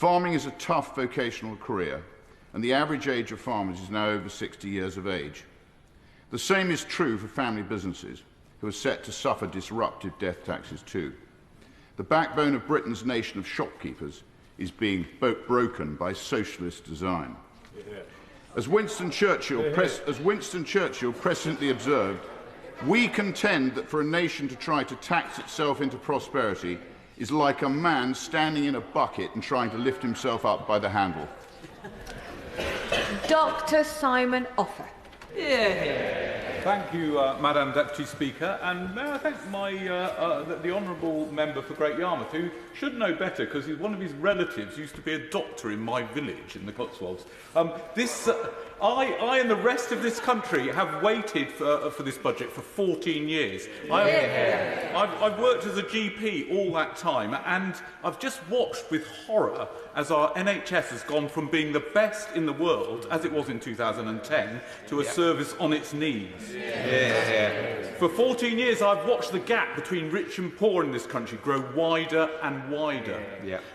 Farming is a tough vocational career, and the average age of farmers is now over 60 years of age. The same is true for family businesses, who are set to suffer disruptive death taxes too. The backbone of Britain's nation of shopkeepers is being broken by socialist design. As Winston Churchill presciently observed, we contend that for a nation to try to tax itself into prosperity is like a man standing in a bucket and trying to lift himself up by the handle. Dr. Simon Opher. Thank you, Madam Deputy Speaker, and may I thank the honourable member for Great Yarmouth, who should know better because one of his relatives used to be a doctor in my village in the Cotswolds. I and the rest of this country have waited for this budget for 14 years. I've worked as a GP all that time, and I've just watched with horror as our NHS has gone from being the best in the world, as it was in 2010, to a service on its knees. For 14 years, I've watched the gap between rich and poor in this country grow wider and wider.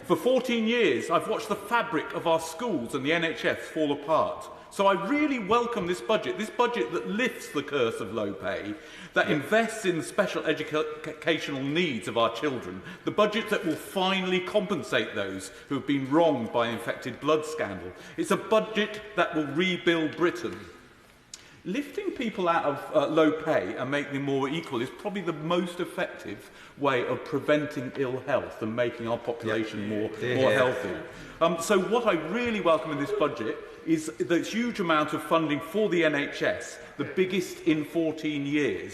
For 14 years, I've watched the fabric of our schools and the NHS fall apart. So I really welcome this budget that lifts the curse of low pay, that invests in the special educational needs of our children, the budget that will finally compensate those who have been wronged by an infected blood scandal. It's a budget that will rebuild Britain. Lifting people out of low pay and making them more equal is probably the most effective way of preventing ill health and making our population more healthy. So what I really welcome in this budget is the huge amount of funding for the NHS, the biggest in 14 years.